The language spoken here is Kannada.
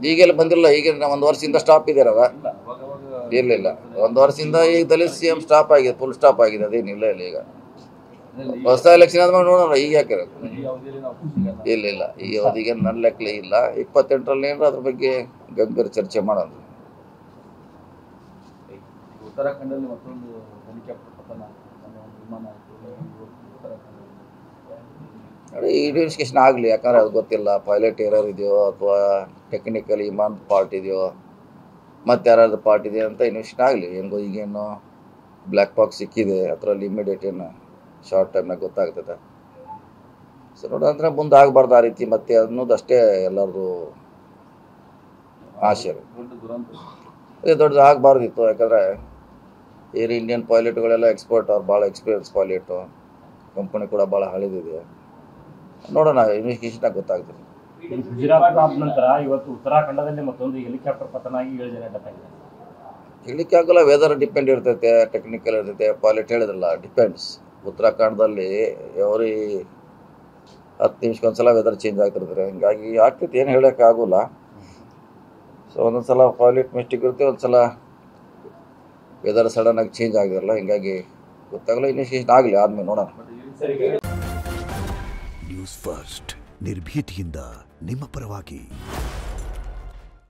ಈಗೆಲ್ಲ ಬಂದಿಲ್ಲ. ಈಗ ಒಂದು ವರ್ಷದಿಂದ ಸ್ಟಾಪ್ ಇದ್ದಾರವ. ಇಲ್ಲ ಒಂದು ವರ್ಷದಿಂದ ಈಗ ದಲಿತ CM ಸ್ಟಾಪ್ ಆಗಿದೆ, ಫುಲ್ ಸ್ಟಾಪ್ ಆಗಿದೆ. ಅದೇನಿಲ್ಲ ಇಲ್ಲ. ಈಗ ಹೊಸ ಎಲೆಕ್ಷನ್ ಆದ್ಮೇಲೆ ನೋಡೋಣ. ಈಗ ಯಾಕೆ ಇಲ್ಲ ಈ ಅವಧಿಗೆ ನನ್ನ ಲೆಕ್ಕಲೇ ಇಲ್ಲ. 28ರಲ್ಲಿ ಏನಾರ ಅದ್ರ ಬಗ್ಗೆ ಗಂಭೀರ ಚರ್ಚೆ ಮಾಡೋಣ. ಉತ್ತರಾಖಂಡಲ್ಲಿ ಮತ್ತೊಂದು ಹೆಲಿಕಾಪ್ಟರ್ ಪತನ, ವಿಮಾನ ನೋಡಿ, ಇನ್ವೆಸ್ಟಿಗೇಷನ್ ಆಗಲಿ. ಯಾಕಂದರೆ ಅದು ಗೊತ್ತಿಲ್ಲ, ಪೈಲಟ್ ಎರರ್ ಇದೆಯೋ ಅಥವಾ ಟೆಕ್ನಿಕಲಿ ವಿಮಾನ ಪಾರ್ಟ್ ಇದೆಯೋ ಮತ್ತು ಯಾರಾದ್ರು ಪಾರ್ಟ್ ಇದೆಯೋ ಅಂತ ಇನ್ವೆಸ್ಟಿಗೇಷನ್ ಆಗಲಿ. ಹೆಂಗೋ ಈಗೇನು ಬ್ಲ್ಯಾಕ್ ಬಾಕ್ಸ್ ಸಿಕ್ಕಿದೆ, ಅದರಲ್ಲಿ ಇಮಿಡಿಯೇಟ್ ಏನು ಶಾರ್ಟ್ ಟೈಮ್ನಾಗ ಗೊತ್ತಾಗ್ತದೆ. ಸೊ ನೋಡೋದಂದ್ರೆ ಮುಂದೆ ಆಗಬಾರ್ದು ಆ ರೀತಿ ಮತ್ತೆ ಅನ್ನೋದು ಅಷ್ಟೇ ಎಲ್ಲರದು ಆಶೆ. ಅದೇ ದೊಡ್ಡದು ಆಗಬಾರ್ದಿತ್ತು. ಯಾಕಂದರೆ ಏರ್ ಇಂಡಿಯನ್ ಪೈಲಟ್ಗಳೆಲ್ಲ ಎಕ್ಸ್ಪರ್ಟ್, ಅವ್ರು ಭಾಳ ಎಕ್ಸ್ಪೀರಿಯನ್ಸ್ ಪೈಲಟು. ಕಂಪನಿ ಕೂಡ ಭಾಳ ಹಳೆದಿದೆ. ನೋಡೋಣ, ಇನ್ವೆಸ್ಟಿಗೇಷನ್ ಗೊತ್ತಾಗ್ತದೆ. ಗುಜರಾತ್ ನಂತರ ಇವತ್ತು ಉತ್ತರಾಖಂಡದಲ್ಲಿ ಮತ್ತೊಂದು ಹೆಲಿಕಾಪ್ಟರ್ ಪತನ ಆಗಿ 7 ಜನ ಡೆತ್ ಆಗಿದೆ. ಹೇಳಲಿಕ್ಕೆ ಆಗಲ್ಲ. ವೆದರ್ ಡಿಪೆಂಡ್ ಇರ್ತೈತೆ, ಟೆಕ್ನಿಕಲ್ ಇರ್ತೈತೆ, ಪೈಲಟ್ ಹೇಳಿದ್ರಲ್ಲ, ಡಿಪೆಂಡ್ಸ್. ಉತ್ತರಾಖಂಡದಲ್ಲಿ ಎವ್ರಿ 10 ನಿಮಿಷಕ್ಕೊಂದ್ಸಲ ವೆದರ್ ಚೇಂಜ್ ಆಗ್ತಿರ್ತಾರೆ. ಹಿಂಗಾಗಿ ಆಗ್ತೈತೆ, ಏನು ಹೇಳೋಕ್ಕಾಗೋಲ್ಲ. ಸೊ ಒಂದೊಂದು ಸಲ ಪೈಲಟ್ ಮಿಸ್ಟೇಕ್ ಇರುತ್ತೆ, ಒಂದು ಸಲ ವೆದರ್ ಸಡನ್ನಾಗಿ ಚೇಂಜ್ ಆಗಿರಲ್ಲ. ಹಿಂಗಾಗಿ ಗೊತ್ತಾಗಲ್ಲ. ಇನ್ವೆಸ್ಟಿಗೇಷನ್ ಆಗಲಿ, ಆದಮೇಲೆ ನೋಡೋಣ. ನ್ಯೂಸ್ ಫಸ್ಟ್, ನಿರ್ಭೀತಿಯಿಂದ ನಿಮ್ಮ ಪರವಾಗಿ.